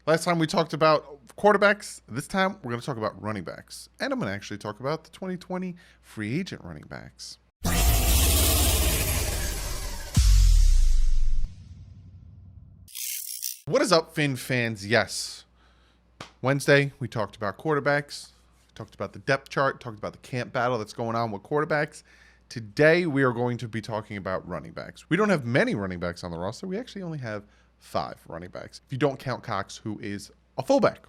Last time we talked about quarterbacks. This time we're going to talk about running backs. And I'm going to actually talk about the 2020 free agent running backs. What is up, Finn fans? Yes. Wednesday, we talked about quarterbacks. We talked about the depth chart, talked about the camp battle that's going on with quarterbacks. Today, we are going to be talking about running backs. We don't have many running backs on the roster. We actually only have 5 running backs, if you don't count Cox, who is a fullback.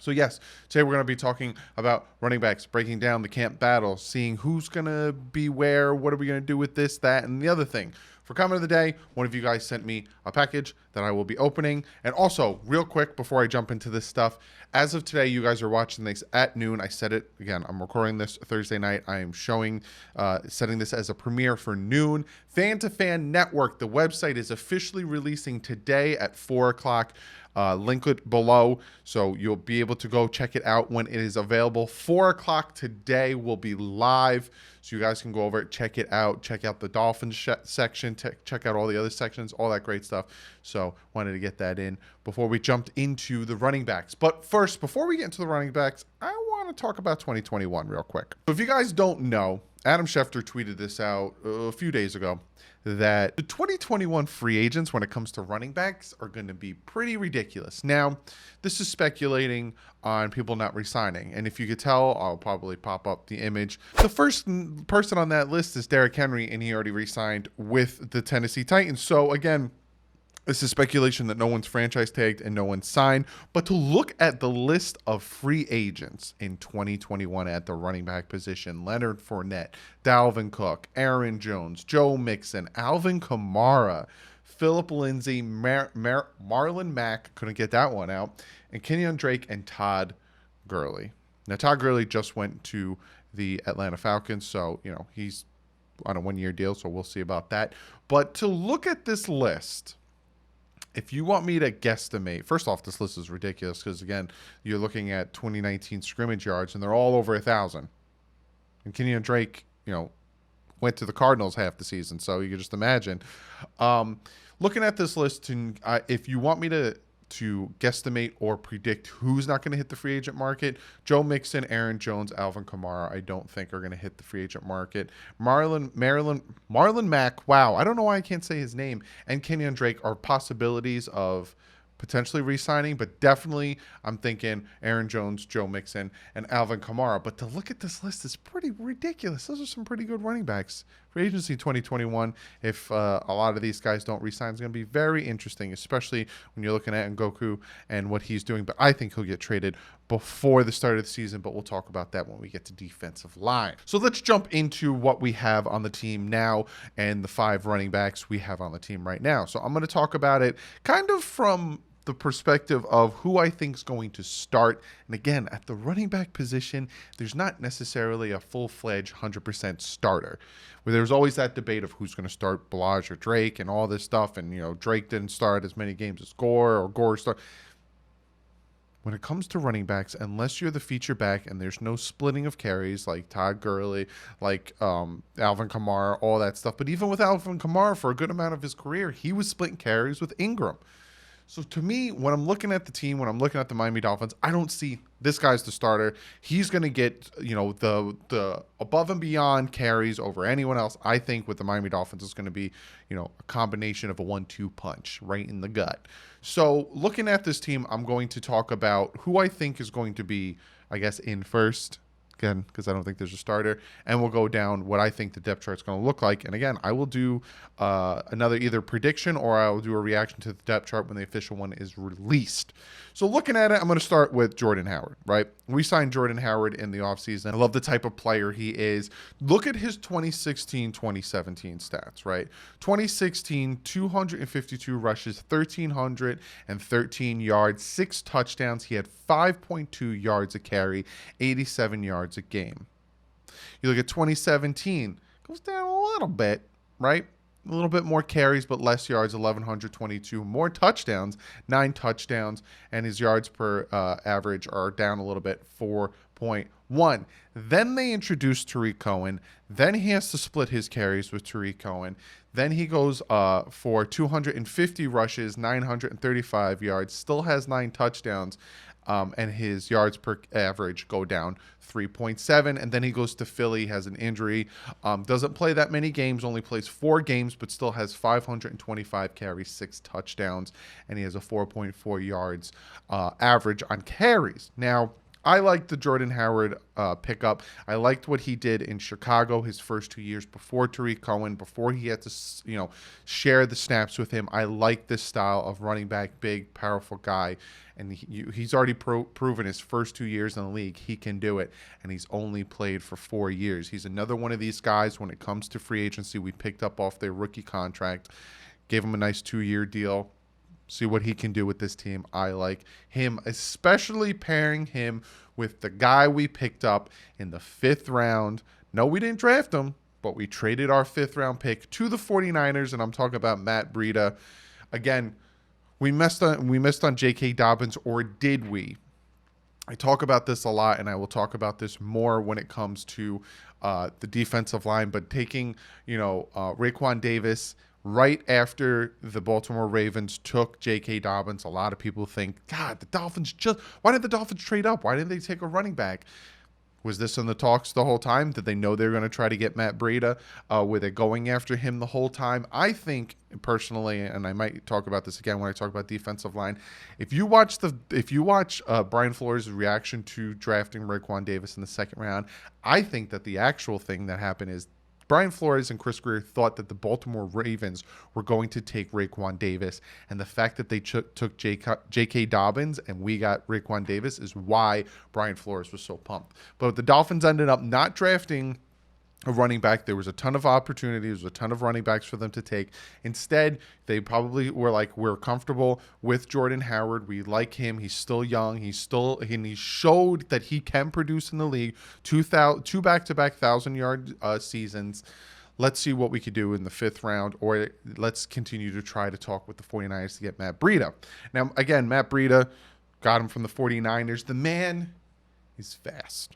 So yes, today we're going to be talking about running backs, breaking down the camp battle, seeing who's going to be where, what are we going to do with this, that, and the other thing. For comment of the day, one of you guys sent me a package that I will be opening. And also, real quick, before I jump into this stuff, as of today, you guys are watching this at noon. I said it again. I'm recording this Thursday night. I am setting this as a premiere for noon. Fan to Fan Network, the website is officially releasing today at 4 o'clock. Link it below, so you'll be able to go check it out when it is available. 4 o'clock today will be live, so you guys can go over it, check it out, check out the Dolphins section, check out all the other sections, all that great stuff. So wanted to get that in before we jumped into the running backs. But first, before we get into the running backs, I want to talk about 2021 real quick. So if you guys don't know, Adam Schefter tweeted this out a few days ago, that the 2021 free agents when it comes to running backs are going to be pretty ridiculous. Now, this is speculating on people not re-signing. And if you could tell, I'll probably pop up the image. The first person on that list is Derrick Henry, and he already re-signed with the Tennessee Titans. So again, this is speculation that no one's franchise tagged and no one's signed. But to look at the list of free agents in 2021 at the running back position, Leonard Fournette, Dalvin Cook, Aaron Jones, Joe Mixon, Alvin Kamara, Phillip Lindsay, Marlon Mack, couldn't get that one out, and Kenyon Drake and Todd Gurley. Now, Todd Gurley just went to the Atlanta Falcons, so, he's on a one-year deal, so we'll see about that. But to look at this list, if you want me to guesstimate, first off, this list is ridiculous because, again, you're looking at 2019 scrimmage yards, and they're all over 1,000. And Kenyon Drake, went to the Cardinals half the season, so you can just imagine. Looking at this list, if you want me to guesstimate or predict who's not going to hit the free agent market, Joe Mixon, Aaron Jones, Alvin Kamara, I don't think are going to hit the free agent market. Marlon Mack, wow, I don't know why I can't say his name, and Kenyon Drake are possibilities of potentially re-signing, but definitely I'm thinking Aaron Jones, Joe Mixon, and Alvin Kamara. But to look at this list is pretty ridiculous. Those are some pretty good running backs. Free agency 2021, if a lot of these guys don't re-sign, it's going to be very interesting, especially when you're looking at Ngakou and what he's doing. But I think he'll get traded before the start of the season, but we'll talk about that when we get to defensive line. So let's jump into what we have on the team now and the 5 running backs we have on the team right now. So I'm going to talk about it kind of from the perspective of who I think is going to start. And again, at the running back position, there's not necessarily a full-fledged 100% starter. Where there's always that debate of who's going to start, Blige or Drake and all this stuff. And, Drake didn't start as many games as Gore, or Gore started. When it comes to running backs, unless you're the feature back and there's no splitting of carries like Todd Gurley, like Alvin Kamara, all that stuff. But even with Alvin Kamara, for a good amount of his career, he was splitting carries with Ingram. So to me, when I'm looking at the team, when I'm looking at the Miami Dolphins, I don't see this guy's the starter. He's going to get, the above and beyond carries over anyone else. I think with the Miami Dolphins, it's going to be, a combination of a 1-2 punch right in the gut. So looking at this team, I'm going to talk about who I think is going to be, I guess, in first. Again, because I don't think there's a starter, and we'll go down what I think the depth chart is going to look like. And again, I will do another either prediction or I will do a reaction to the depth chart when the official one is released. So looking at it, I'm going to start with Jordan Howard, right? We signed Jordan Howard in the offseason. I love the type of player he is. Look at his 2016-2017 stats, right? 2016, 252 rushes, 1,313 yards, 6 touchdowns. He had 5.2 yards a carry, 87 yards a game. You look at 2017, goes down a little bit, right? A little bit more carries, but less yards, 1,122. More touchdowns, 9 touchdowns, and his yards per average are down a little bit, 5.1. Then they introduced Tariq Cohen. Then he has to split his carries with Tariq Cohen. Then he goes for 250 rushes, 935 yards, still has 9 touchdowns, and his yards per average go down 3.7. And then he goes to Philly, has an injury, doesn't play that many games, only plays 4 games, but still has 525 carries, 6 touchdowns, and he has a 4.4 yards average on carries. Now, I liked the Jordan Howard pickup. I liked what he did in Chicago his first 2 years before Tariq Cohen, before he had to, share the snaps with him. I like this style of running back, big, powerful guy. And he's already proven his first 2 years in the league he can do it, and he's only played for 4 years. He's another one of these guys when it comes to free agency we picked up off their rookie contract, gave him a nice 2-year deal. See what he can do with this team. I like him, especially pairing him with the guy we picked up in the 5th round. No, we didn't draft him, but we traded our 5th round pick to the 49ers, and I'm talking about Matt Breida. Again, we missed on J.K. Dobbins, or did we? I talk about this a lot, and I will talk about this more when it comes to the defensive line, but taking, Raekwon Davis right after the Baltimore Ravens took J.K. Dobbins. A lot of people think, God, why did the Dolphins trade up? Why didn't they take a running back? Was this in the talks the whole time? Did they know they were going to try to get Matt Breida? Were they going after him the whole time? I think personally, and I might talk about this again when I talk about defensive line, if you watch Brian Flores' reaction to drafting Raekwon Davis in the 2nd round, I think that the actual thing that happened is Brian Flores and Chris Greer thought that the Baltimore Ravens were going to take Raekwon Davis, and the fact that they took J.K. Dobbins and we got Raekwon Davis is why Brian Flores was so pumped. But the Dolphins ended up not drafting a running back. There was a ton of opportunities, a ton of running backs for them to take. Instead, they probably were like, we're comfortable with Jordan Howard. We like him. He's still young. He showed that he can produce in the league. 2 back-to-back 1,000-yard seasons. Let's see what we could do in the 5th round, or let's continue to try to talk with the 49ers to get Matt Breida. Now, again, Matt Breida got him from the 49ers. The man is fast.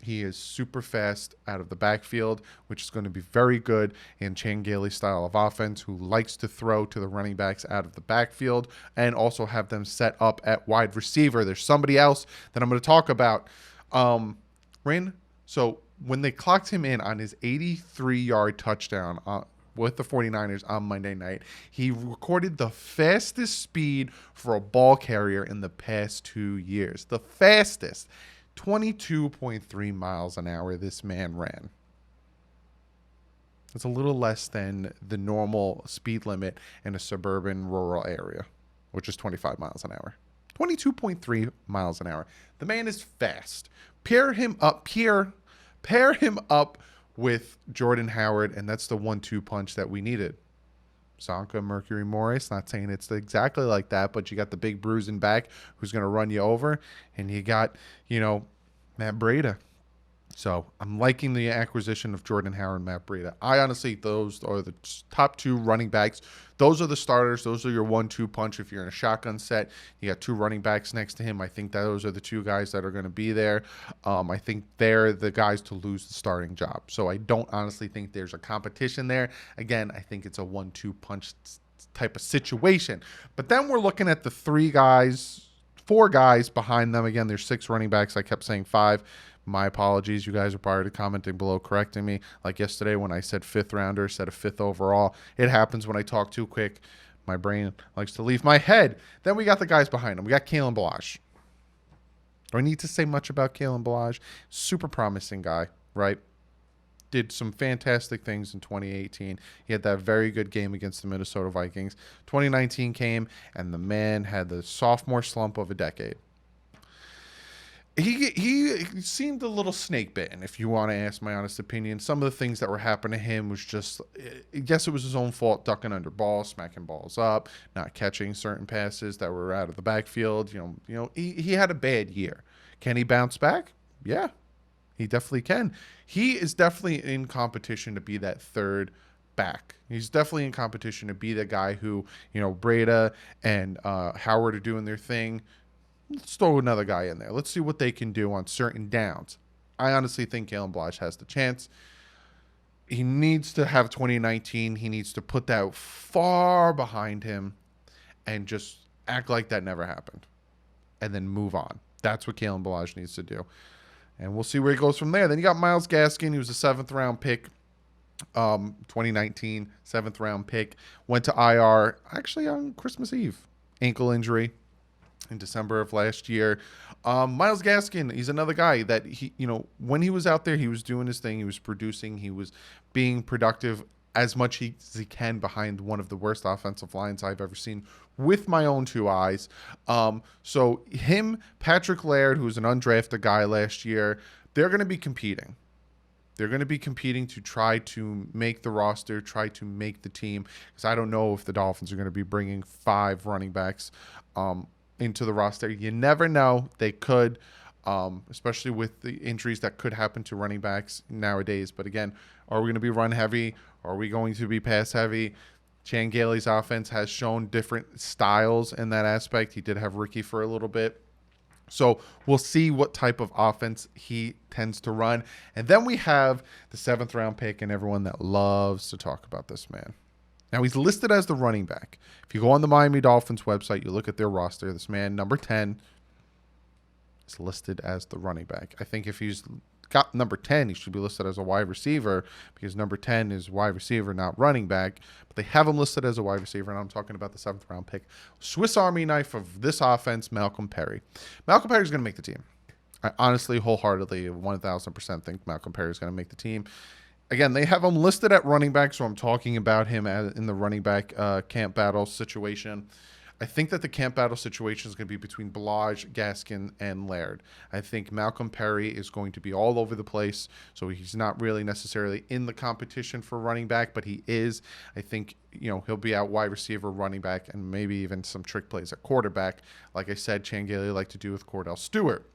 He is super fast out of the backfield, which is going to be very good in Chan Gailey's style of offense, who likes to throw to the running backs out of the backfield and also have them set up at wide receiver. There's somebody else that I'm going to talk about. So when they clocked him in on his 83-yard touchdown with the 49ers on Monday night, he recorded the fastest speed for a ball carrier in the past 2 years. The fastest. 22.3 miles an hour this man ran. It's a little less than the normal speed limit in a suburban rural area, which is 25 miles an hour. 22.3 miles an hour. The man is fast. Pair him up with Jordan Howard, and that's the 1-2 punch that we needed. Zonka, Mercury Morris, not saying it's exactly like that, but you got the big bruising back who's going to run you over, and you got, Matt Breida. So I'm liking the acquisition of Jordan Howard and Matt Breida. I honestly, those are the top 2 running backs. Those are the starters. Those are your 1-2 punch. If you're in a shotgun set, you got 2 running backs next to him. I think those are the 2 guys that are going to be there. I think they're the guys to lose the starting job. So I don't honestly think there's a competition there. Again, I think it's a 1-2 punch type of situation. But then we're looking at the 4 guys behind them. Again, there's 6 running backs. I kept saying 5. My apologies. You guys are prior to commenting below correcting me. Like yesterday when I said 5th rounder, said a 5th overall. It happens when I talk too quick. My brain likes to leave my head. Then we got the guys behind him. We got Kalen Ballage. Do I need to say much about Kalen Ballage? Super promising guy, right? Did some fantastic things in 2018. He had that very good game against the Minnesota Vikings. 2019 came, and the man had the sophomore slump of a decade. He seemed a little snake bitten, if you want to ask my honest opinion. Some of the things that were happening to him was just, I guess it was his own fault, ducking under balls, smacking balls up, not catching certain passes that were out of the backfield. He had a bad year. Can he bounce back? Yeah, he definitely can. He is definitely in competition to be that 3rd back. He's definitely in competition to be the guy who, Breida and Howard are doing their thing. let's throw another guy in there. Let's see what they can do on certain downs. I honestly think Kalen Ballage has the chance. He needs to have 2019. He needs to put that far behind him and just act like that never happened and then move on. That's what Kalen Ballage needs to do. And we'll see where he goes from there. Then you got Myles Gaskin. He was a 7th-round pick, 2019, 7th-round pick. Went to IR actually on Christmas Eve. Ankle injury in December of last year. Myles Gaskin, he's another guy that when he was out there, he was doing his thing. He was producing. He was being productive as much as he can behind one of the worst offensive lines I've ever seen with my own 2 eyes. So him, Patrick Laird, who's an undrafted guy last year, they're going to be competing. They're going to be competing to try to make the roster, try to make the team. Because I don't know if the Dolphins are going to be bringing 5 running backs into the roster. You never know. They could, especially with the injuries that could happen to running backs nowadays. But again, are we going to be run heavy? Are we going to be pass heavy? Chan Gailey's offense has shown different styles in that aspect. He did have Ricky for a little bit. So we'll see what type of offense he tends to run. And then we have the 7th-round pick and everyone that loves to talk about this man. Now, he's listed as the running back. If you go on the Miami Dolphins website, you look at their roster, this man, number 10, is listed as the running back. I think if he's got number 10, he should be listed as a wide receiver because number 10 is wide receiver, not running back. But they have him listed as a wide receiver, and I'm talking about the 7th-round pick. Swiss Army knife of this offense, Malcolm Perry. Malcolm Perry is going to make the team. I honestly, wholeheartedly, 1,000% think Malcolm Perry is going to make the team. Again, they have him listed at running back, so I'm talking about him in the running back camp battle situation. I think that the camp battle situation is going to be between Ballage, Gaskin, and Laird. I think Malcolm Perry is going to be all over the place, so he's not really necessarily in the competition for running back, but he is. I think he'll be out wide receiver, running back, and maybe even some trick plays at quarterback, like I said, Chan Gailey liked to do with Cordell Stewart.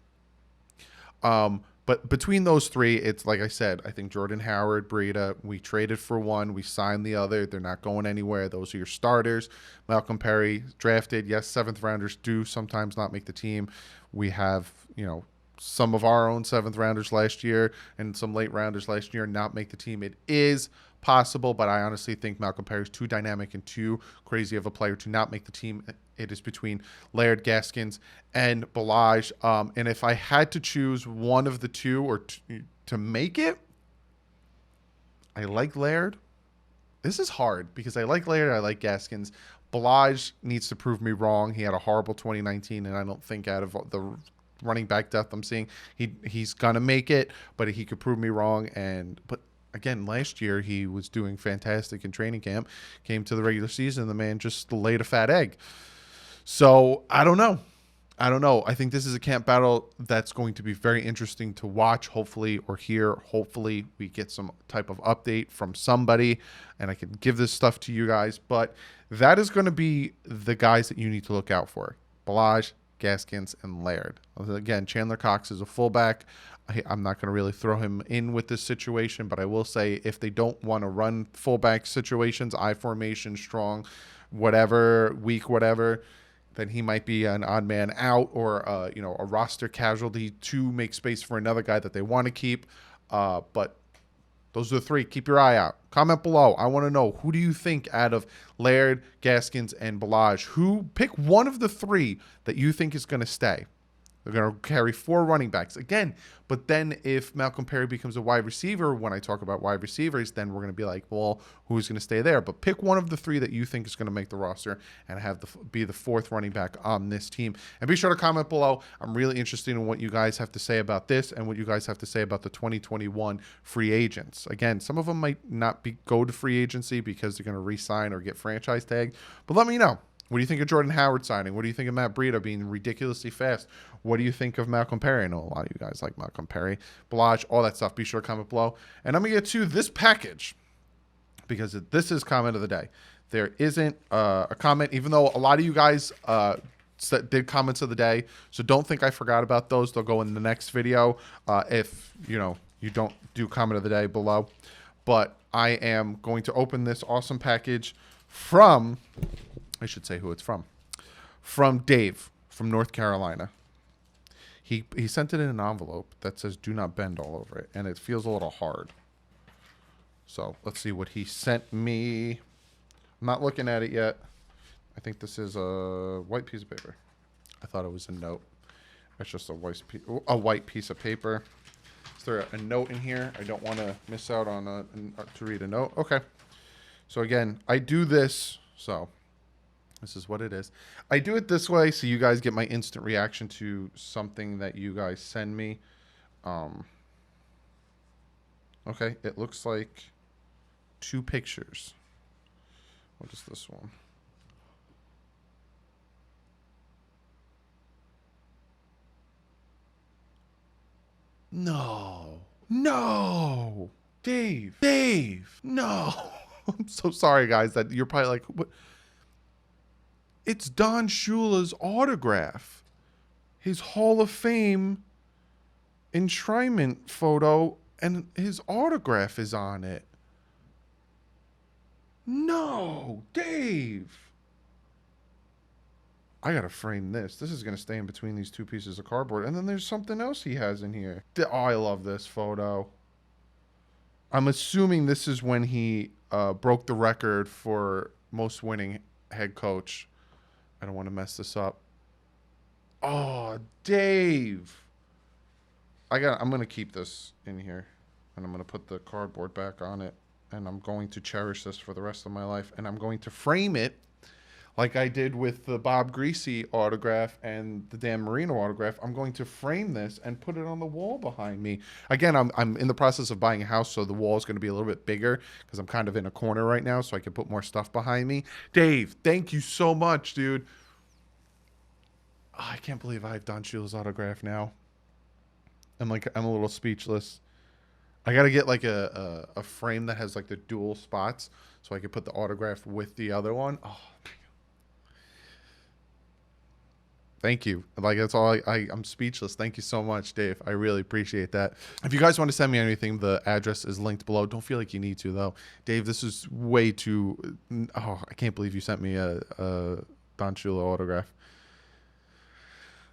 But between those 3, it's like I said, I think Jordan Howard, Breida, we traded for one, we signed the other. They're not going anywhere. Those are your starters. Malcolm Perry, drafted. Yes, 7th-rounders do sometimes not make the team. We have, some of our own 7th-rounders last year and some late-rounders last year not make the team. It is possible, but I honestly think Malcolm Perry is too dynamic and too crazy of a player to not make the team. It is between Laird, Gaskins, and Ballage. And if I had to choose one of the 2 or to make it, I like Laird. This is hard because I like Laird, I like Gaskins. Ballage needs to prove me wrong. He had a horrible 2019, and I don't think out of the running back depth I'm seeing, he's going to make it, but he could prove me wrong. But again, last year he was doing fantastic in training camp. Came to the regular season, the man just laid a fat egg. So I don't know. I think this is a camp battle that's going to be very interesting to watch, hopefully, or hear. Hopefully we get some type of update from somebody and I can give this stuff to you guys. But that is going to be the guys that you need to look out for. Ballage, Gaskins, and Laird. Again, Chandler Cox is a fullback. I'm not going to really throw him in with this situation, but I will say if they don't want to run fullback situations, I formation, strong, whatever, weak, whatever, then he might be an odd man out or a roster casualty to make space for another guy that they want to keep. But those are the 3. Keep your eye out. Comment below. I want to know, who do you think out of Laird, Gaskins, and Ballage? Pick one of the 3 that you think is going to stay. They're going to carry 4 running backs. Again, but then if Malcolm Perry becomes a wide receiver, when I talk about wide receivers, then we're going to be like, well, who's going to stay there? But pick one of the 3 that you think is going to make the roster and be the 4th running back on this team. And be sure to comment below. I'm really interested in what you guys have to say about this and what you guys have to say about the 2021 free agents. Again, some of them might not go to free agency because they're going to re-sign or get franchise tagged. But let me know. What do you think of Jordan Howard signing? What do you think of Matt Breida being ridiculously fast? What do you think of Malcolm Perry? I know a lot of you guys like Malcolm Perry, Ballage, all that stuff. Be sure to comment below. And I'm going to get to this package because this is comment of the day. There isn't a comment, even though a lot of you guys did comments of the day. So don't think I forgot about those. They'll go in the next video if you don't do comment of the day below. But I am going to open this awesome package from... I should say who it's from Dave from North Carolina. He sent it in an envelope that says "Do not bend" all over it, and it feels a little hard. So let's see what he sent me. I'm not looking at it yet. I think this is a white piece of paper. I thought it was a note. It's just a white piece of paper. Is there a note in here? I don't want to miss out on to read a note. Okay. So again, I do this. So this is what it is. I do it this way so you guys get my instant reaction to something that you guys send me. Okay, it looks like 2 pictures. What is this one? No, Dave, no. I'm so sorry, guys, that you're probably like, what? It's Don Shula's autograph. His Hall of Fame enshrinement photo, and his autograph is on it. No, Dave. I gotta frame this. This is gonna stay in between these 2 pieces of cardboard. And then there's something else he has in here. Oh, I love this photo. I'm assuming this is when he broke the record for most winning head coach. I don't want to mess this up. Oh, Dave. I'm gonna keep this in here, and I'm gonna put the cardboard back on it, and I'm going to cherish this for the rest of my life, and I'm going to frame it like I did with the Bob Greasy autograph and the Dan Marino autograph. I'm going to frame this and put it on the wall behind me. Again, I'm in the process of buying a house, so the wall is going to be a little bit bigger because I'm kind of in a corner right now, so I can put more stuff behind me. Dave, thank you so much, dude. Oh, I can't believe I have Don Shula's autograph now. I'm a little speechless. I got to get like a frame that has like the dual spots so I can put the autograph with the other one. Oh, thank you. Like, that's all. I'm speechless. Thank you so much, Dave. I really appreciate that. If you guys want to send me anything, the address is linked below. Don't feel like you need to, though. Dave, this is way too... Oh, I can't believe you sent me a Don Shula autograph.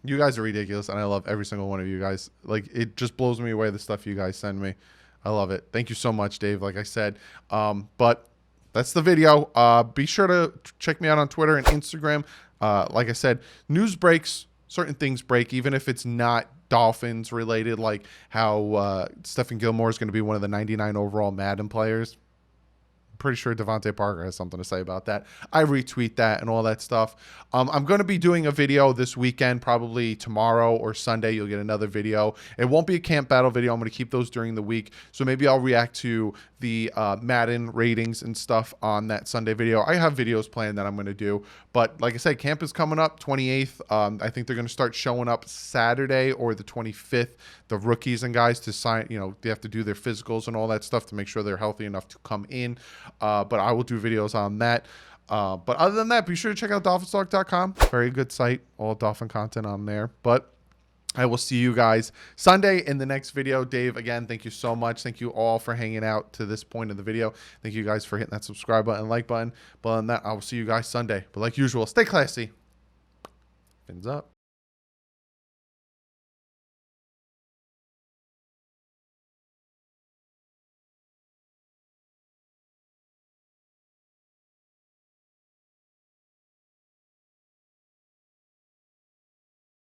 You guys are ridiculous, and I love every single one of you guys. Like, it just blows me away, the stuff you guys send me. I love it. Thank you so much, Dave, like I said. But that's the video. Be sure to check me out on Twitter and Instagram. Like I said, news breaks, certain things break, even if it's not Dolphins related, like how Stephen Gilmore is going to be one of the 99 overall Madden players. Pretty sure Devontae Parker has something to say about that. I retweet that and all that stuff. I'm going to be doing a video this weekend, probably tomorrow or Sunday. You'll get another video. It won't be a camp battle video. I'm going to keep those during the week. So maybe I'll react to the Madden ratings and stuff on that Sunday video. I have videos planned that I'm going to do. But like I said, camp is coming up 28th. I think they're going to start showing up Saturday or the 25th. The rookies and guys to sign, they have to do their physicals and all that stuff to make sure they're healthy enough to come in. But I will do videos on that. But other than that, be sure to check out DolphinsTalk.com. Very good site. All Dolphin content on there. But I will see you guys Sunday in the next video. Dave, again, thank you so much. Thank you all for hanging out to this point of the video. Thank you guys for hitting that subscribe button and like button. But other than that, I will see you guys Sunday. But like usual, stay classy. Fins up.